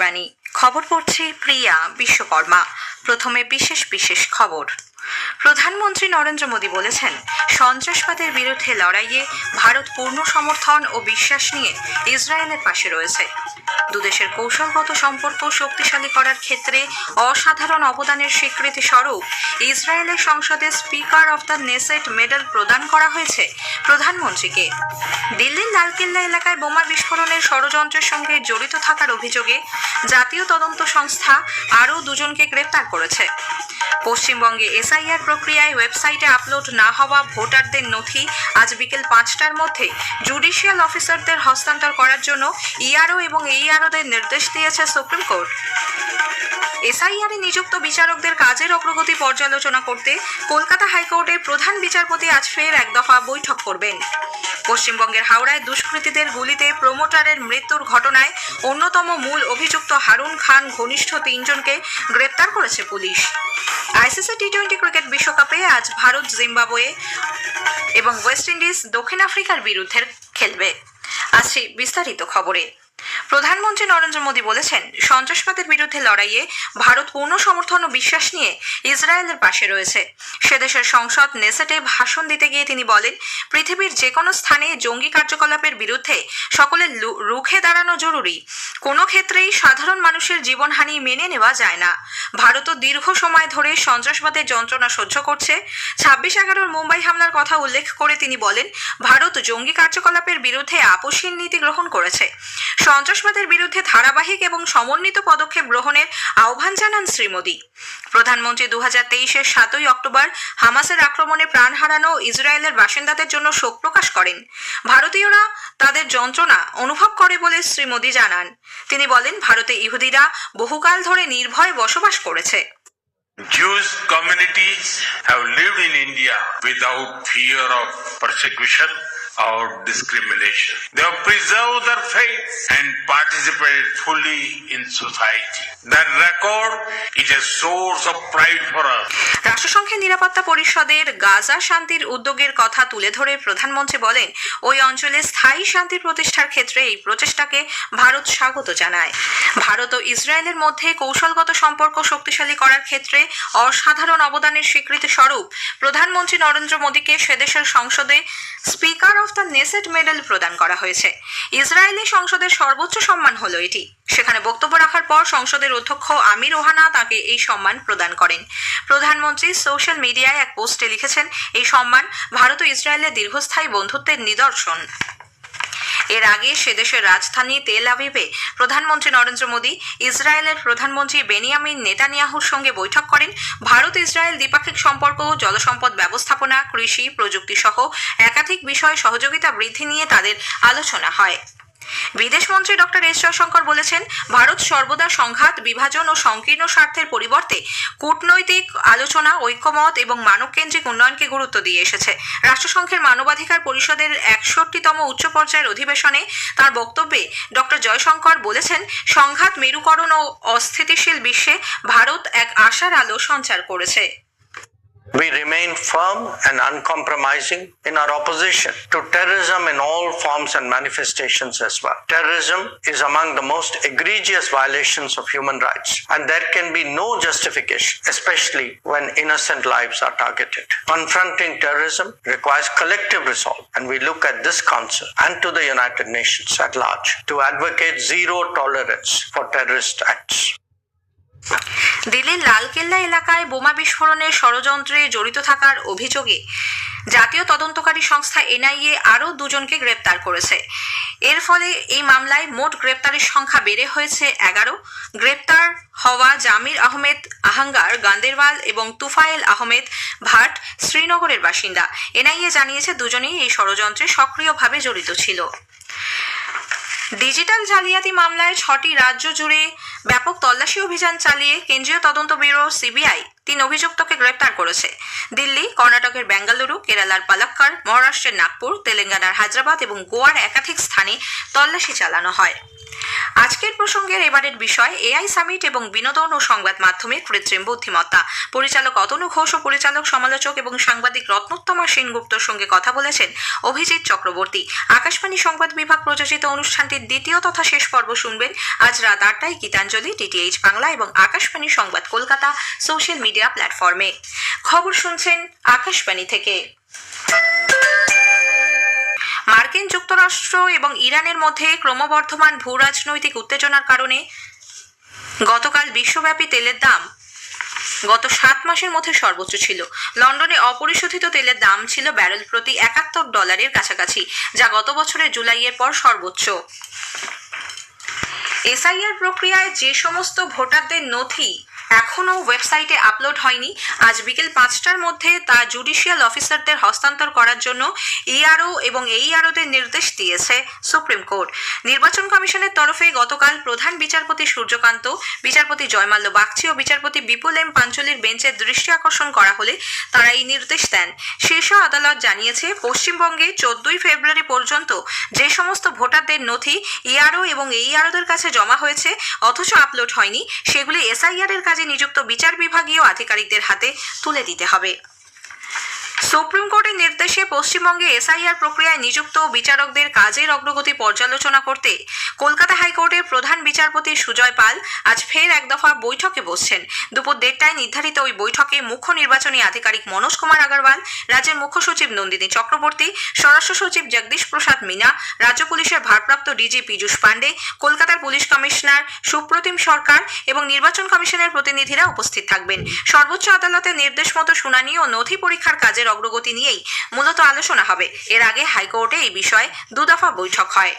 দেশবাণী খবর পড়ছি প্রিয়া বিশ্বকর্মা। প্রথমে বিশেষ খবর। প্রধানমন্ত্রী নরেন্দ্র মোদী বলেছেন, সন্ত্রাসবাদের বিরুদ্ধে লড়াইয়ে ভারত পূর্ণ সমর্থন ও বিশ্বাস নিয়ে ইসরায়েলের পাশে রয়েছে। দুদেশের কৌশলগত সম্পর্ক শক্তিশালী করার ক্ষেত্রে অসাধারণ অবদানের স্বীকৃতি স্বরূপ ইসরায়েলের সংসদে speaker of the Knesset medal প্রদান করা হয়েছে প্রধানমন্ত্রীকে। দিল্লির লালকেল্লা এলাকায় বোমা বিস্ফোরণের ষড়যন্ত্রের সঙ্গে জড়িত থাকার অভিযোগে জাতীয় তদন্ত সংস্থা আরও দুজনকে গ্রেপ্তার করেছে। পশ্চিমবঙ্গে এসআইআর প্রক্রিয়ায় ওয়েবসাইটে আপলোড না হওয়া ভোটারদের নথি আজ বিকেল 5টার মধ্যে জুডিশিয়াল অফিসারদের হস্তান্তর করার জন্য ইআরও এবং এইআরওদের নির্দেশ দিয়েছে সুপ্রিম কোর্ট। এসআইআরে নিযুক্ত বিচারকদের কাজের অগ্রগতি পর্যালোচনা করতে কলকাতা হাইকোর্টের প্রধান বিচারপতি আজ ফের এক দফা বৈঠক করবেন। পশ্চিমবঙ্গের হাওড়ায় দুষ্কৃতীদের গুলিতে প্রমোটারের মৃত্যুর ঘটনায় অন্যতম মূল অভিযুক্ত হারুন খান ঘনিষ্ঠ 3 জনকে গ্রেপ্তার করেছে পুলিশ। আইসিসি টি-20 ক্রিকেট বিশ্বকাপে আজ ভারত জিম্বাবুয়ে এবং ওয়েস্ট ইন্ডিজ দক্ষিণ আফ্রিকার বিরুদ্ধে খেলবে। আসছি বিস্তারিত খবরে। প্রধানমন্ত্রী নরেন্দ্র মোদী বলেছেন, সন্ত্রাসবাদের বিরুদ্ধে লড়াইয়ে ভারত পূর্ণ সমর্থন ও বিশ্বাস নিয়ে ইসরায়েলের পাশে রয়েছে। সে দেশের সংসদ নেসেটে ভাষণ দিতে গিয়ে তিনি বলেন, পৃথিবীর যে কোনো স্থানে জঙ্গি কার্যকলাপের বিরুদ্ধে সকলের রুখে দাঁড়ানো জরুরি। কোনো ক্ষেত্রেই সাধারণ মানুষের জীবনহানি মেনে নেওয়া যায় না। ভারতও দীর্ঘ সময় ধরে সন্ত্রাসবাদের যন্ত্রণা সহ্য করছে। 26/11 মুম্বাই হামলার কথা উল্লেখ করে তিনি বলেন, ভারত জঙ্গি কার্যকলাপের বিরুদ্ধে আপোষহীন নীতি গ্রহণ করেছে। সন্ত্রাসবাদের বিরুদ্ধে ধারাবাহিক এবং সমন্বিত পদক্ষেপ গ্রহণের আহ্বান জানান শ্রী মোদী। প্রধানমন্ত্রী 2023-এর 7ই অক্টোবর হামাসের আক্রমণে প্রাণ হারানো ইসরায়েলের বাসিন্দাদের জন্য শোক প্রকাশ করেন। ভারতীয়রা তাদের যন্ত্রণা অনুভব করে বলে শ্রী মোদী জানান। তিনি বলেন, ভারতে ইহুদিরা বহুকাল ধরে নির্ভয়ে বসবাস করেছে। Jewish communities have lived in India without fear of persecution or discrimination. They have preserved their faith and participated fully in society. That record is a source of pride for us. রাষ্ট্রসংঘের নিরাপত্তা পরিষদের গাজা শান্তির উদ্যোগের কথা তুলে ধরে প্রধানমন্ত্রী বলেন, ওই অঞ্চলে স্থায়ী শান্তি প্রতিষ্ঠার ক্ষেত্রে এই প্রচেষ্টাকে ভারত স্বাগত জানায়। ভারত ও ইসরায়েলের মধ্যে কৌশলগত সম্পর্ক শক্তিশালী করার ক্ষেত্রে অসাধারণ অবদানের স্বীকৃতি স্বরূপ প্রধানমন্ত্রী নরেন্দ্র মোদীকে সেদেশের সংসদে speaker of the Knesset medal প্রদান করা হয়েছে। ইসরায়েলি সংসদের সর্বোচ্চ সম্মান হলো এটি। সেখানে বক্তব্য রাখার পর সংসদের অধ্যক্ষ আমির ওহানা তাকে এই সম্মান প্রদান করেন। প্রধানমন্ত্রী সোশ্যাল মিডিয়ায় এক পোস্টে লিখেছেন, এই সম্মান ভারত ও ইসরায়েলের দীর্ঘস্থায়ী বন্ধুত্বের নিদর্শন। এর আগে সেদেশের রাজধানী তেল আভিভে প্রধানমন্ত্রী নরেন্দ্র মোদী ইসরায়েলের প্রধানমন্ত্রী বেনিয়ামিন নেতানিয়াহুর সঙ্গে বৈঠক করেন। ভারত ইসরায়েল দ্বিপাক্ষিক সম্পর্ক, জলসম্পদ ব্যবস্থাপনা, কৃষি, প্রযুক্তি সহ একাধিক বিষয়ে সহযোগিতা বৃদ্ধি নিয়ে তাদের আলোচনা হয়। বিদেশমন্ত্রী ডক্টর এস জয়শঙ্কর বলেছেন, ভারত সর্বদা সংঘাত, বিভাজন ও সংকীর্ণ স্বার্থের পরিবর্তে কূটনৈতিক আলোচনা, ঐক্যমত এবং মানবকেন্দ্রিক উন্নয়নকে গুরুত্ব দিয়ে এসেছে। রাষ্ট্রসংঘের মানবাধিকার পরিষদের 61তম উচ্চ পর্যায়ের অধিবেশনে তার বক্তব্যে ডক্টর জয়শঙ্কর বলেছেন, সংঘাত, মেরুকরণ ও অস্থিতিশীল বিশ্বে ভারত এক আশার আলো সঞ্চার করেছে। We remain firm and uncompromising in our opposition to terrorism in all forms and manifestations as well. Terrorism is among the most egregious violations of human rights, and there can be no justification, especially when innocent lives are targeted. Confronting terrorism requires collective resolve, and we look at this Council and to the United Nations at large to advocate zero tolerance for terrorist acts. দিল্লির লালকেল্লা এলাকায় বোমা বিস্ফোরণের ষড়যন্ত্রে জড়িত থাকার অভিযোগে জাতীয় তদন্তকারী সংস্থা এনআইএ আরও 2 জনকে গ্রেপ্তার করেছে। এর ফলে এই মামলায় মোট গ্রেপ্তারের সংখ্যা বেড়ে হয়েছে 11। গ্রেপ্তার হওয়া জামির আহমেদ আহাঙ্গার গান্দেরওয়াল এবং তুফায়েল আহমেদ ভাট শ্রীনগরের বাসিন্দা। এনআইএ জানিয়েছে, দুজনেই এই ষড়যন্ত্রে সক্রিয়ভাবে জড়িত ছিল। ডিজিটাল জালিয়াতি মামলায় 6টি রাজ্য জুড়ে ব্যাপক তল্লাশি অভিযান চালিয়ে কেন্দ্রীয় তদন্ত ব্যুরো সিবিআই 3 অভিযুক্তকে গ্রেপ্তার করেছে। দিল্লি, কর্ণাটকের বেঙ্গালুরু, কেরালার পালাক্কাড়, মহারাষ্ট্রের নাগপুর, তেলেঙ্গানার হায়দ্রাবাদ এবং গোয়ার একাধিক স্থানে তল্লাশি চালানো হয়। আজকের প্রসঙ্গের এবারের বিষয় এআই সামিট এবং বিনোদন ও সংবাদ মাধ্যমে কৃত্রিম বুদ্ধিমত্তা। পরিচালক অতনু ঘোষ ও পরিচালক সমালোচক এবং সাংবাদিক রত্নোত্তমা সেনগুপ্তর সঙ্গে কথা বলেছেন অভিজিৎ চক্রবর্তী। আকাশবাণী সংবাদ বিভাগ প্রযোজিত অনুষ্ঠানটির দ্বিতীয় তথা শেষ পর্ব শুনবেন আজ রাত 8টায় গীতাঞ্জলি, ডিটিএইচ বাংলা এবং আকাশবাণী সংবাদ কলকাতা সোশ্যাল মিডিয়া প্ল্যাটফর্মে। খবর শুনছেন আকাশবাণী থেকে। মার্কিন যুক্তরাষ্ট্র এবং ইরানের মধ্যে ক্রমবর্ধমান ভূরাজনৈতিক উত্তেজনার কারণে গতকাল বিশ্বব্যাপী তেলের দাম গত 7 মাসের মধ্যে সর্বোচ্চ ছিল। লন্ডনে অপরিশোধিত তেলের দাম ছিল ব্যারেল প্রতি $71 কাছাকাছি, যা গত বছরের জুলাইয়ের পর সর্বোচ্চ। এসআইআর প্রক্রিয়ায় যে সমস্ত ভোটারদের নথি এখনও ওয়েবসাইটে আপলোড হয়নি, আজ বিকেল 5টার মধ্যে তা জুডিশিয়াল অফিসারদের হস্তান্তর করার জন্য ইআরও এবং এইআরওদের নির্দেশ দিয়েছে সুপ্রিম কোর্ট। নির্বাচন কমিশনের তরফে গতকাল প্রধান বিচারপতি সূর্যকান্ত, বিচারপতি জয়মাল্য বাগচি ও বিচারপতি বিপুল এম পাঞ্চলির বেঞ্চের দৃষ্টি আকর্ষণ করা হলে তারা এই নির্দেশ দেন। শীর্ষ আদালত জানিয়েছে, পশ্চিমবঙ্গে 14ই ফেব্রুয়ারি পর্যন্ত যে সমস্ত ভোটারদের নথি ইআরও এবং এইআরওদের কাছে জমা হয়েছে অথচ আপলোড হয়নি, সেগুলি এসআইআর এর কাজে নিযুক্ত বিচার বিভাগীয় আধিকারিকদের হাতে তুলে দিতে হবে। সুপ্রিম কোর্টের নির্দেশে পশ্চিমবঙ্গে এসআইআর প্রক্রিয়ায় নিযুক্ত বিচারকদের কাজের অগ্রগতি পর্যালোচনা করতে কলকাতা হাইকোর্টের প্রধান বিচারপতি সুজয় পাল আজ ফের এক দফা বৈঠকে বসছেন। দুপুর 1টায় নির্ধারিত ওই বৈঠকে মুখ্য নির্বাচনী আধিকারিক মনোজ কুমার আগরওয়াল, রাজ্যের মুখ্য সচিব নন্দিনী চক্রবর্তী, স্বরাষ্ট্র সচিব জগদীশ প্রসাদ মিনা, রাজ্য পুলিশের ভারপ্রাপ্ত ডিজি পীযূষ পাণ্ডে, কলকাতার পুলিশ কমিশনার সুপ্রতিম সরকার এবং নির্বাচন কমিশনের প্রতিনিধিরা উপস্থিত থাকবেন। সর্বোচ্চ আদালতের নির্দেশ মতো শুনানি ও নথি পরীক্ষার কাজের অগ্রগতি নিয়েই মূলত আলোচনা হবে। এর আগে হাইকোর্টে এই বিষয়ে 2 দফা বৈঠক হয়।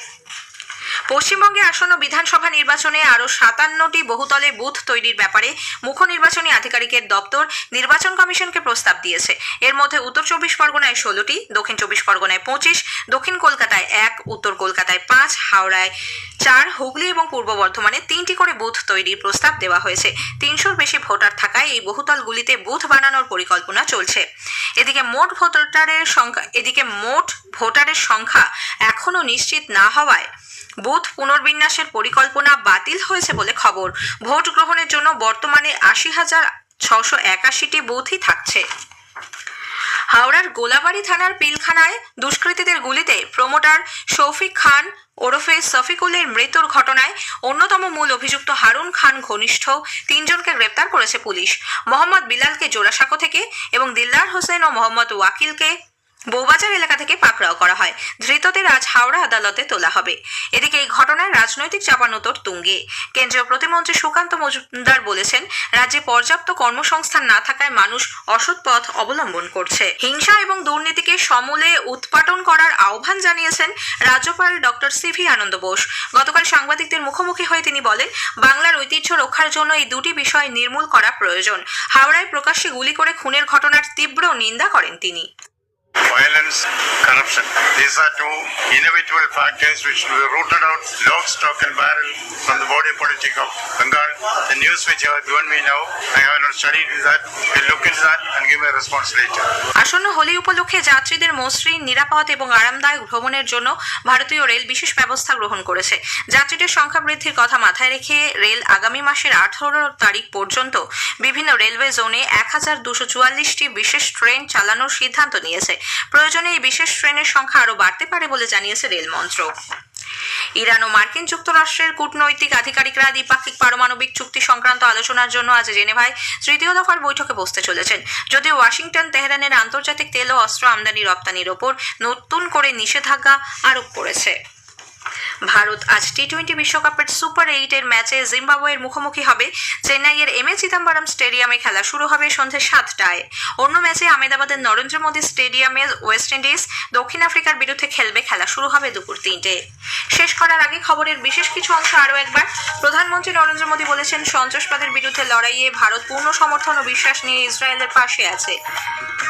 পশ্চিমবঙ্গে আসন্ন বিধানসভা নির্বাচনে আরও 57টি বহুতলে বুথ তৈরির ব্যাপারে মুখ্য নির্বাচনী আধিকারিকের দপ্তর নির্বাচন কমিশনকে প্রস্তাব দিয়েছে। এর মধ্যে উত্তর 24 পরগনায় 16টি, দক্ষিণ 24 পরগনায় 25, দক্ষিণ কলকাতায় 1, উত্তর কলকাতায় 5, হাওড়ায় 4, হুগলি এবং পূর্ব বর্ধমানে 3টি করে বুথ তৈরির প্রস্তাব দেওয়া হয়েছে। 300-র বেশি ভোটার থাকায় এই বহুতলগুলিতে বুথ বানানোর পরিকল্পনা চলছে। এদিকে মোট ভোটারের সংখ্যা এখনও নিশ্চিত না হওয়ায় বুথ পুনর্বিন্যাসের পরিকল্পনা বাতিল হয়েছে বলে খবর। ভোট গ্রহণের জন্য বর্তমানে 80,681টি বুথই থাকছে। হাওড়ার গোলাবাড়ি থানার পিলখানায় দুষ্কৃতীদের গুলিতে প্রমোটার শৌফিক খান ওরফে সফিকুলের মৃত্যুর ঘটনায় অন্যতম মূল অভিযুক্ত হারুন খান ঘনিষ্ঠ 3 জনকে গ্রেপ্তার করেছে পুলিশ। মোহাম্মদ বিলালকে জোড়াসাঁকো থেকে এবং দিলদার হোসেন ও মোহাম্মদ ওয়াকিলকে বৌবাজার এলাকা থেকে পাকড়াও করা হয়। ধৃতদের আজ হাওড়া আদালতে তোলা হবে। এদিকে এই ঘটনায় রাজনৈতিক চাপানোতর তুঙ্গে। কেন্দ্রীয় প্রতিমন্ত্রী সুকান্ত মজুমদার বলেছেন, রাজ্যে পর্যাপ্ত কর্মসংস্থান না থাকায় মানুষ অসৎ পথ অবলম্বন করছে। হিংসা এবং দুর্নীতিকে সমূলে উৎপাটন করার আহ্বান জানিয়েছেন রাজ্যপাল ডক্টর সিভি আনন্দ বোস। গতকাল সাংবাদিকদের মুখোমুখি হয়ে তিনি বলেন, বাংলার ঐতিহ্য রক্ষার জন্য এই দুটি বিষয় নির্মূল করা প্রয়োজন। হাওড়ায় প্রকাশ্যে গুলি করে খুনের ঘটনার তীব্র নিন্দা করেন তিনি। Violence, corruption. These are two inevitable factors which will be rooted out lock, stock and barrel from the body politic of Bengal. The news which you have given me now, I have not studied that. We'll look into that and give a response later. আসন্ন হোলি উপলক্ষে যাত্রীদের মসৃণ, নিরাপদ এবং আরামদায়ক ভ্রমণের জন্য ভারতীয় রেল বিশেষ ব্যবস্থা গ্রহণ করেছে। যাত্রীদের সংখ্যা বৃদ্ধির কথা মাথায় রেখে রেল আগামী মাসের 18 তারিখ পর্যন্ত বিভিন্ন রেলওয়ে জোনে 1244টি বিশেষ ট্রেন চালানোর সিদ্ধান্ত নিয়েছে। প্রয়োজনে এই বিশেষ ট্রেনের সংখ্যা আরও বাড়তে পারে বলে জানিয়েছে রেল মন্ত্রক। ইরান ও মার্কিন যুক্তরাষ্ট্রের কূটনৈতিক আধিকারিকরা দ্বিপাক্ষিক পারমাণবিক চুক্তি সংক্রান্ত আলোচনার জন্য আজ জেনেভায় 3য় দফার বৈঠকে বসতে চলেছেন। যদিও ওয়াশিংটন তেহরানের আন্তর্জাতিক তেল ও অস্ত্র আমদানি রপ্তানির ওপর নতুন করে নিষেধাজ্ঞা আরোপ করেছে। ভারত আজ টি-20 বিশ্বকাপের সুপার 8-এর ম্যাচে জিম্বাবুয়ের মুখোমুখি হবে। চেন্নাইয়ের এমএ চিদাম্বরম স্টেডিয়ামে খেলা শুরু হবে সন্ধ্যে 7টায়। অন্য ম্যাচে আহমেদাবাদের নরেন্দ্র মোদী স্টেডিয়ামে ওয়েস্ট ইন্ডিজ দক্ষিণ আফ্রিকার বিরুদ্ধে খেলবে। খেলা শুরু হবে দুপুর 3টে। শেষ করার আগে খবরের বিশেষ কিছু অংশ আরও একবার। প্রধানমন্ত্রী নরেন্দ্র মোদী বলেছেন, সন্ত্রাসবাদের বিরুদ্ধে লড়াইয়ে ভারত পূর্ণ সমর্থন ও বিশ্বাস নিয়ে ইসরায়েলের পাশে আছে।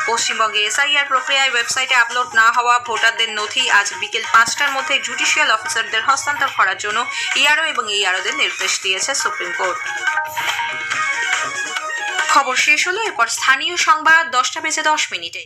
পশ্চিমবঙ্গে এসআইআর প্রক্রিয়ায় ওয়েবসাইটে আপলোড না হওয়া ভোটারদের নথি আজ বিকেল 5টার মধ্যে জুডিশিয়াল অফিসারদের হস্তান্তর করার জন্য ইআরও এবং এইআরওদের নির্দেশ দিয়েছে সুপ্রিম কোর্ট। খবর শেষ হলো। এরপর স্থানীয় সংবাদ 10টা বেজে 10 মিনিটে।